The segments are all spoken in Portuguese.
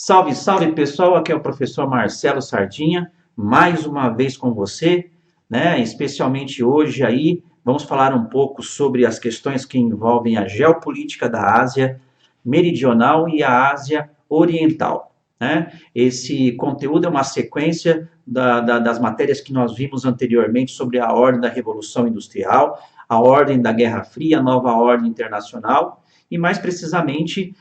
Salve, salve pessoal, aqui é o professor Marcelo Sardinha, mais uma vez com você, né? Especialmente hoje aí, vamos falar um pouco sobre as questões que envolvem a geopolítica da Ásia Meridional e a Ásia Oriental, né? Esse conteúdo é uma sequência das matérias que nós vimos anteriormente sobre a ordem da Revolução Industrial, a ordem da Guerra Fria, a nova ordem internacional, e mais precisamente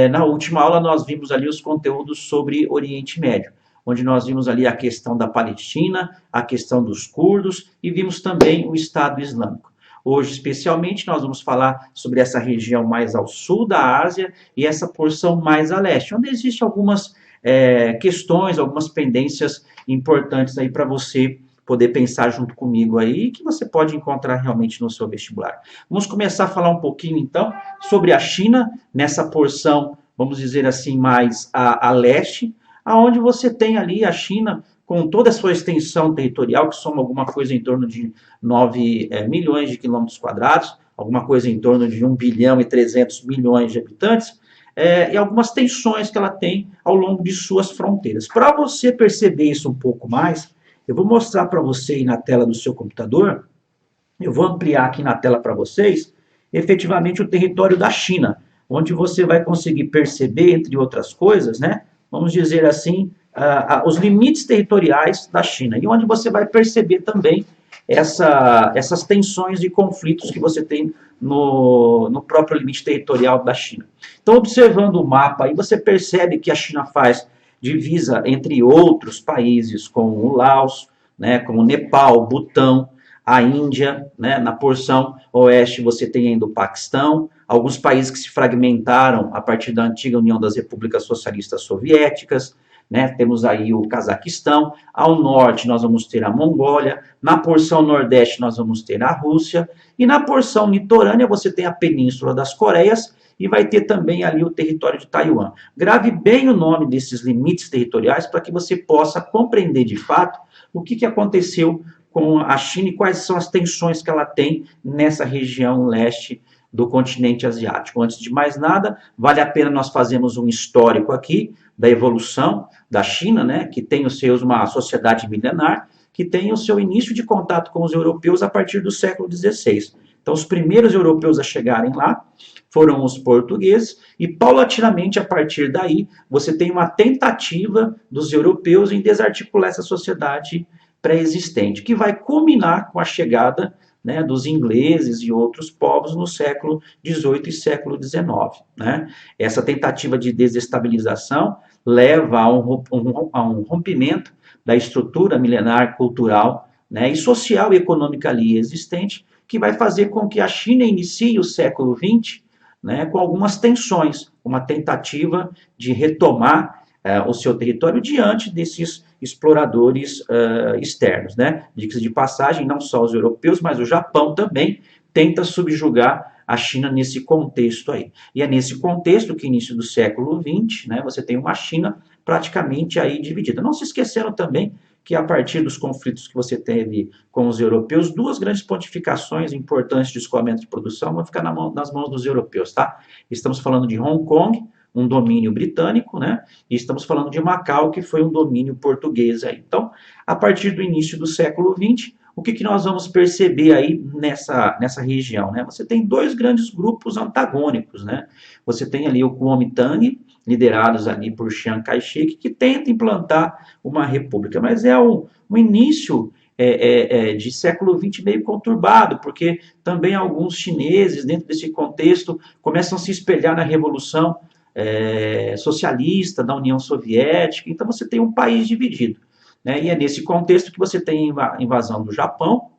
na última aula nós vimos ali os conteúdos sobre Oriente Médio, onde nós vimos ali a questão da Palestina, a questão dos curdos e vimos também o Estado Islâmico. Hoje, especialmente, nós vamos falar sobre essa região mais ao sul da Ásia e essa porção mais a leste, onde existem algumas questões, algumas pendências importantes aí para você poder pensar junto comigo aí, que você pode encontrar realmente no seu vestibular. Vamos começar a falar um pouquinho, então, sobre a China, nessa porção, vamos dizer assim, mais a leste, aonde você tem ali a China com toda a sua extensão territorial, que soma alguma coisa em torno de 9 milhões de quilômetros quadrados, alguma coisa em torno de 1 bilhão e 300 milhões de habitantes, e algumas tensões que ela tem ao longo de suas fronteiras. Para você perceber isso um pouco mais, eu vou mostrar para você aí na tela do seu computador, eu vou ampliar aqui na tela para vocês, efetivamente o território da China, onde você vai conseguir perceber, entre outras coisas, né, vamos dizer assim, os limites territoriais da China, e onde você vai perceber também essas tensões e conflitos que você tem no próprio limite territorial da China. Então, observando o mapa, aí você percebe que a China faz divisa, entre outros países, com o Laos, né, com o Nepal, Butão, a Índia, né, na porção oeste você tem ainda o Paquistão, alguns países que se fragmentaram a partir da antiga União das Repúblicas Socialistas Soviéticas, né, temos aí o Cazaquistão, ao norte nós vamos ter a Mongólia, na porção nordeste nós vamos ter a Rússia, e na porção litorânea você tem a Península das Coreias, e vai ter também ali o território de Taiwan. Grave bem o nome desses limites territoriais para que você possa compreender de fato o que aconteceu com a China e quais são as tensões que ela tem nessa região leste do continente asiático. Antes de mais nada, vale a pena nós fazermos um histórico aqui da evolução da China, né, que tem os seus, uma sociedade milenar, que tem o seu início de contato com os europeus a partir do século XVI. Então, os primeiros europeus a chegarem lá foram os portugueses, e paulatinamente, a partir daí, você tem uma tentativa dos europeus em desarticular essa sociedade pré-existente, que vai culminar com a chegada, né, dos ingleses e outros povos no século XVIII e século XIX. Né? Essa tentativa de desestabilização leva a um rompimento da estrutura milenar cultural, né, e social e econômica ali existente, que vai fazer com que a China inicie o século XX, né, com algumas tensões, uma tentativa de retomar o seu território diante desses exploradores externos. Né? Diga-se de passagem, não só os europeus, mas o Japão também tenta subjugar a China nesse contexto aí. E é nesse contexto que, início do século XX, né, você tem uma China praticamente aí dividida. Não se esquecendo também que, a partir dos conflitos que você teve com os europeus, duas grandes pontificações importantes de escoamento de produção vão ficar nas mãos dos europeus, tá? Estamos falando de Hong Kong, um domínio britânico, né? E estamos falando de Macau, que foi um domínio português aí. Então, a partir do início do século XX, o que nós vamos perceber aí nessa região, né? Você tem dois grandes grupos antagônicos, né? Você tem ali o Kuomintang, liderados ali por Chiang Kai-shek, que tenta implantar uma república, mas é um início de século XX meio conturbado, porque também alguns chineses, dentro desse contexto, começam a se espelhar na Revolução socialista da União Soviética, então você tem um país dividido. Né? E é nesse contexto que você tem a invasão do Japão,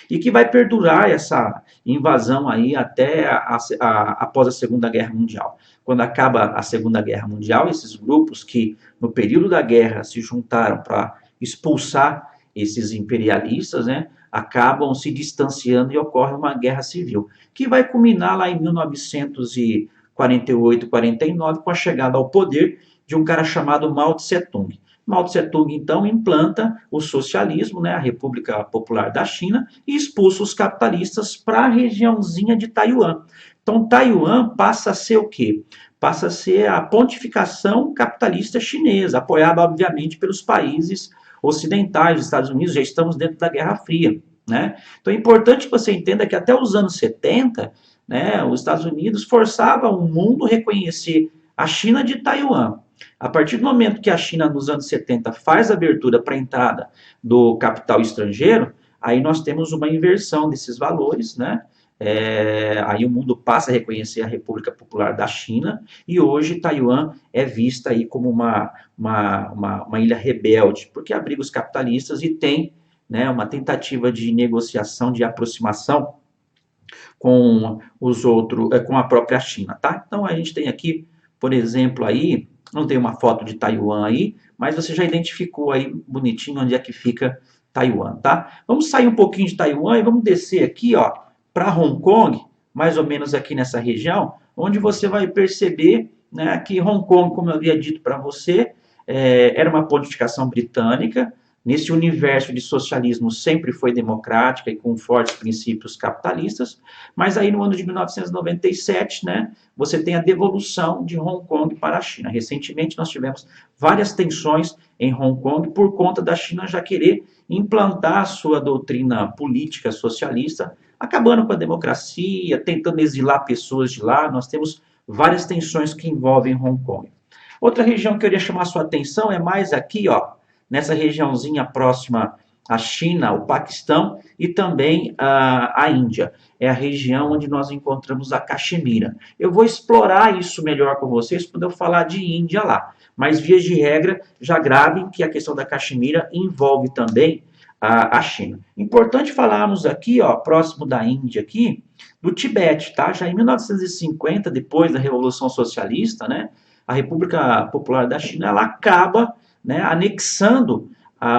e que vai perdurar essa invasão aí até após a Segunda Guerra Mundial. Quando acaba a Segunda Guerra Mundial, esses grupos que no período da guerra se juntaram para expulsar esses imperialistas, né, acabam se distanciando e ocorre uma guerra civil, que vai culminar lá em 1948, 49, com a chegada ao poder de um cara chamado Mao Tse-tung. Mao Tse-tung, então, implanta o socialismo, né, a República Popular da China, e expulsa os capitalistas para a regiãozinha de Taiwan. Então, Taiwan passa a ser o quê? Passa a ser a pontificação capitalista chinesa, apoiada, obviamente, pelos países ocidentais, os Estados Unidos, já estamos dentro da Guerra Fria, né? Então, é importante que você entenda que até os anos 70, né, os Estados Unidos forçavam o mundo a reconhecer a China de Taiwan. A partir do momento que a China, nos anos 70, faz a abertura para a entrada do capital estrangeiro, aí nós temos uma inversão desses valores, né? Aí o mundo passa a reconhecer a República Popular da China e hoje Taiwan é vista aí como uma ilha rebelde, porque abriga os capitalistas e tem, né, uma tentativa de negociação, de aproximação com os outros, com a própria China, tá? Então a gente tem aqui, por exemplo, aí, não tem uma foto de Taiwan aí, mas você já identificou aí bonitinho onde é que fica Taiwan, tá? Vamos sair um pouquinho de Taiwan e vamos descer aqui, ó, para Hong Kong, mais ou menos aqui nessa região, onde você vai perceber, né, que Hong Kong, como eu havia dito para você, era uma pontificação britânica. Nesse universo de socialismo sempre foi democrática e com fortes princípios capitalistas, mas aí no ano de 1997, né, você tem a devolução de Hong Kong para a China. Recentemente nós tivemos várias tensões em Hong Kong por conta da China já querer implantar a sua doutrina política socialista, acabando com a democracia, tentando exilar pessoas de lá. Nós temos várias tensões que envolvem Hong Kong. Outra região que eu queria chamar a sua atenção é mais aqui, ó, nessa regiãozinha próxima à China, o Paquistão e também a Índia. É a região onde nós encontramos a Caxemira. Eu vou explorar isso melhor com vocês quando eu falar de Índia lá. Mas, vias de regra, já gravem que a questão da Caxemira envolve também a China. Importante falarmos aqui, ó, próximo da Índia aqui, do Tibete, tá? Já em 1950, depois da Revolução Socialista, né, a República Popular da China, ela acaba, né, anexando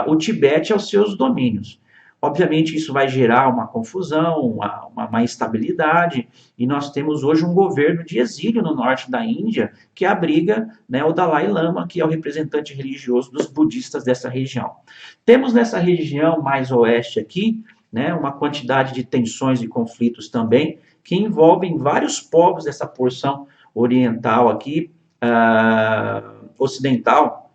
o Tibete aos seus domínios. Obviamente, isso vai gerar uma confusão, uma instabilidade, e nós temos hoje um governo de exílio no norte da Índia, que abriga, né, o Dalai Lama, que é o representante religioso dos budistas dessa região. Temos nessa região mais oeste aqui, né, uma quantidade de tensões e conflitos também, que envolvem vários povos dessa porção oriental aqui, ocidental,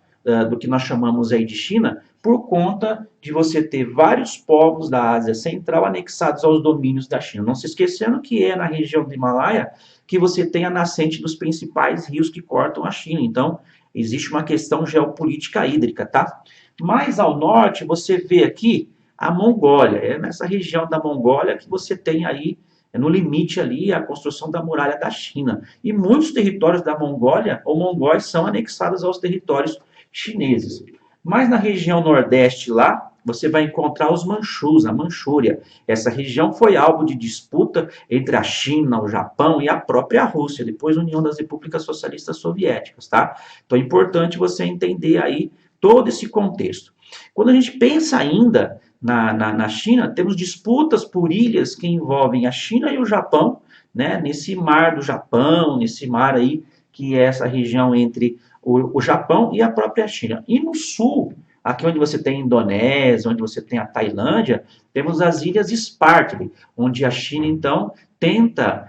do que nós chamamos aí de China, por conta de você ter vários povos da Ásia Central anexados aos domínios da China. Não se esquecendo que é na região do Himalaia que você tem a nascente dos principais rios que cortam a China. Então, existe uma questão geopolítica hídrica, tá? Mais ao norte, você vê aqui a Mongólia. É nessa região da Mongólia que você tem aí, no limite ali, a construção da muralha da China. E muitos territórios da Mongólia, ou mongóis, são anexados aos territórios chineses. Mas na região nordeste lá, você vai encontrar os Manchus, a Manchúria. Essa região foi alvo de disputa entre a China, o Japão e a própria Rússia, depois a União das Repúblicas Socialistas Soviéticas, tá? Então é importante você entender aí todo esse contexto. Quando a gente pensa ainda na China, temos disputas por ilhas que envolvem a China e o Japão, né? Nesse mar do Japão, nesse mar aí, que é essa região entre o Japão e a própria China. E no sul, aqui onde você tem a Indonésia, onde você tem a Tailândia, temos as ilhas Spratly, onde a China, então, tenta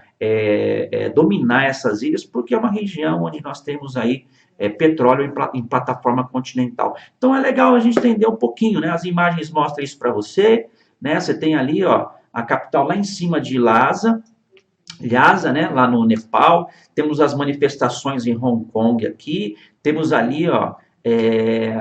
dominar essas ilhas, porque é uma região onde nós temos aí petróleo em plataforma continental. Então é legal a gente entender um pouquinho, né? As imagens mostram isso para você, né? Você tem ali, ó, a capital lá em cima de Lhasa, né, lá no Nepal, temos as manifestações em Hong Kong aqui, temos ali, ó,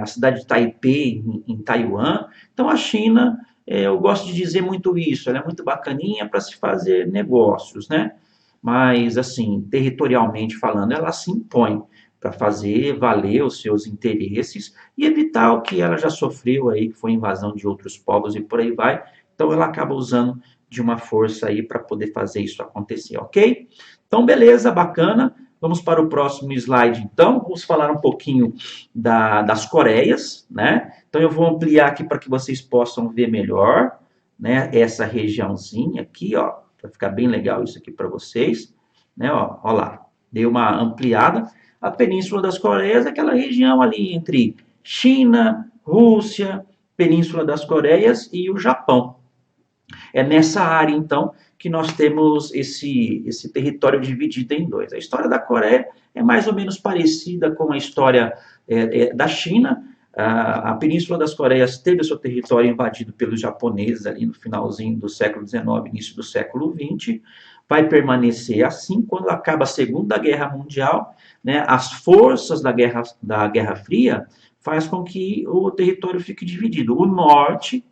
a cidade de Taipei, em Taiwan. Então, a China, eu gosto de dizer muito isso, ela é muito bacaninha para se fazer negócios, né? Mas, assim, territorialmente falando, ela se impõe para fazer valer os seus interesses e evitar o que ela já sofreu aí, que foi invasão de outros povos e por aí vai. Então, ela acaba usando de uma força aí para poder fazer isso acontecer, ok? Então, beleza, bacana. Vamos para o próximo slide, então. Vamos falar um pouquinho das Coreias, né? Então, eu vou ampliar aqui para que vocês possam ver melhor, né? Essa regiãozinha aqui, ó. Vai ficar bem legal isso aqui para vocês, né? Ó lá, dei uma ampliada. A Península das Coreias é aquela região ali entre China, Rússia, Península das Coreias e o Japão. É nessa área, então, que nós temos esse território dividido em dois. A história da Coreia é mais ou menos parecida com a história da China. A Península das Coreias teve o seu território invadido pelos japoneses ali no finalzinho do século XIX, início do século XX. Vai permanecer assim quando acaba a Segunda Guerra Mundial, né? As forças da Guerra Fria faz com que o território fique dividido. O norte,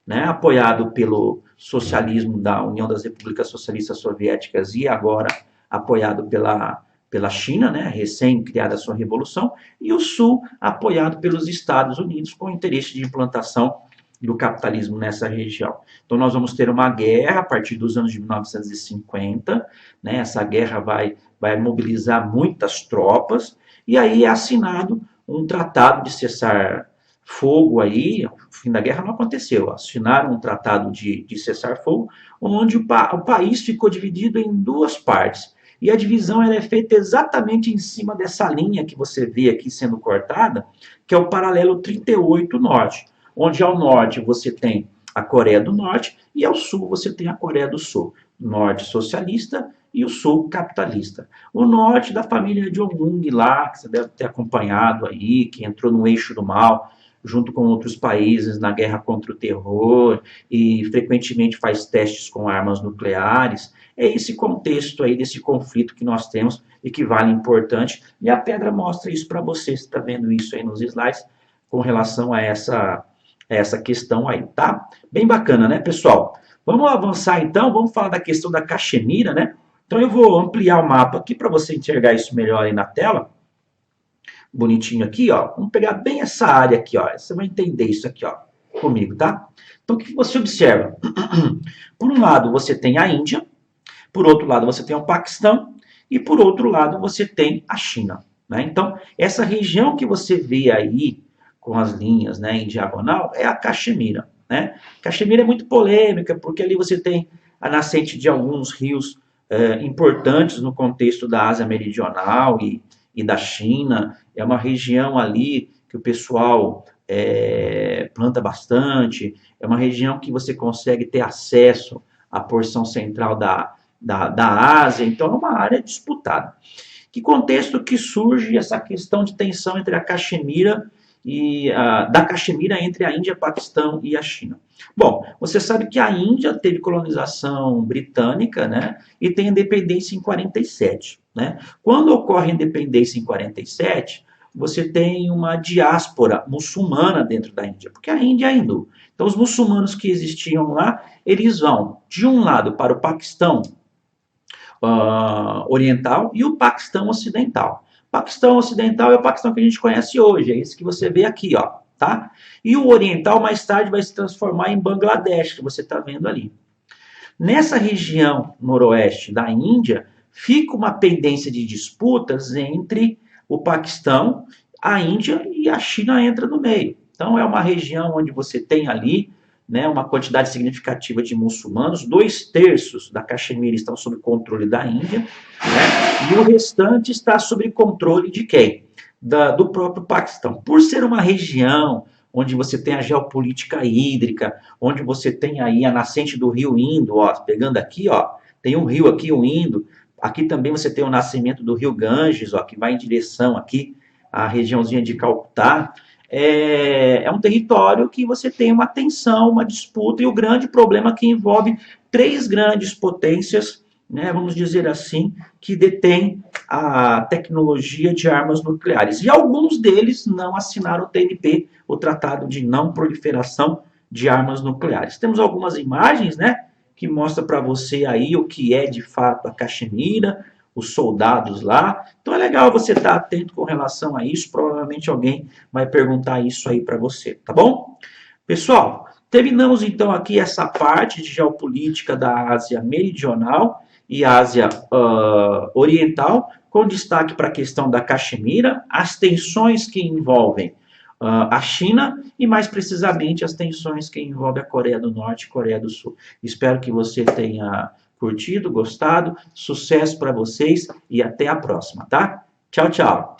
né, apoiado pelo socialismo da União das Repúblicas Socialistas Soviéticas e agora apoiado pela China, né, recém-criada a sua revolução, e o sul apoiado pelos Estados Unidos com interesse de implantação do capitalismo nessa região. Então nós vamos ter uma guerra a partir dos anos de 1950, né, essa guerra vai mobilizar muitas tropas, e aí é assinado um tratado de cessar-fogo aí, o fim da guerra não aconteceu, assinaram um tratado de cessar-fogo, onde o país ficou dividido em duas partes. E a divisão ela é feita exatamente em cima dessa linha que você vê aqui sendo cortada, que é o paralelo 38 norte, onde ao norte você tem a Coreia do Norte e ao sul você tem a Coreia do Sul. Norte socialista e o sul capitalista. O norte da família Jong-un lá, que você deve ter acompanhado aí, que entrou no eixo do mal, junto com outros países na guerra contra o terror e frequentemente faz testes com armas nucleares. É esse contexto aí desse conflito que nós temos e que vale importante. E a pedra mostra isso para você, você está vendo isso aí nos slides, com relação a essa questão aí, tá? Bem bacana, né, pessoal? Vamos avançar então, vamos falar da questão da Caxemira, né? Então eu vou ampliar o mapa aqui para você enxergar isso melhor aí na tela. Bonitinho aqui, ó. Vamos pegar bem essa área aqui, ó. Você vai entender isso aqui, ó, comigo, tá? Então o que você observa? Por um lado você tem a Índia, por outro lado você tem o Paquistão e por outro lado você tem a China, né? Então essa região que você vê aí com as linhas, né, em diagonal é a Caxemira, né? Caxemira é muito polêmica porque ali você tem a nascente de alguns rios importantes no contexto da Ásia Meridional e da China. É uma região ali que o pessoal planta bastante, é uma região que você consegue ter acesso à porção central da Ásia, então é uma área disputada. Que contexto que surge essa questão de tensão entre a Caxemira da Caxemira entre a Índia, Paquistão e a China? Bom, você sabe que a Índia teve colonização britânica, né, e tem independência em 47, né? Quando ocorre a independência em 47, você tem uma diáspora muçulmana dentro da Índia, porque a Índia é hindu. Então os muçulmanos que existiam lá, eles vão de um lado para o Paquistão oriental e o Paquistão ocidental. Paquistão ocidental é o Paquistão que a gente conhece hoje, é esse que você vê aqui, ó, tá? E o oriental mais tarde vai se transformar em Bangladesh, que você está vendo ali. Nessa região noroeste da Índia, fica uma pendência de disputas entre o Paquistão, a Índia e a China entra no meio. Então é uma região onde você tem ali, né, uma quantidade significativa de muçulmanos, 2/3 da Caxemira estão sob controle da Índia, né, e o restante está sob controle de quem? Do próprio Paquistão. Por ser uma região onde você tem a geopolítica hídrica, onde você tem aí a nascente do rio Indo, ó, pegando aqui, ó, tem um rio aqui, o Indo, aqui também você tem o nascimento do rio Ganges, ó, que vai em direção aqui à regiãozinha de Calcutá. É um território que você tem uma tensão, uma disputa, e o grande problema que envolve 3 grandes potências, né, vamos dizer assim, que detêm a tecnologia de armas nucleares. E alguns deles não assinaram o TNP, o Tratado de Não Proliferação de Armas Nucleares. Temos algumas imagens, né, que mostram para você aí o que é de fato a Caxemira, os soldados lá. Então é legal você estar atento com relação a isso. Provavelmente alguém vai perguntar isso aí para você, tá bom? Pessoal, terminamos então aqui essa parte de geopolítica da Ásia Meridional e Ásia Oriental, com destaque para a questão da Caxemira, as tensões que envolvem a China e, mais precisamente, as tensões que envolvem a Coreia do Norte e Coreia do Sul. Espero que você tenha curtido, gostado, sucesso para vocês e até a próxima, tá? Tchau, tchau!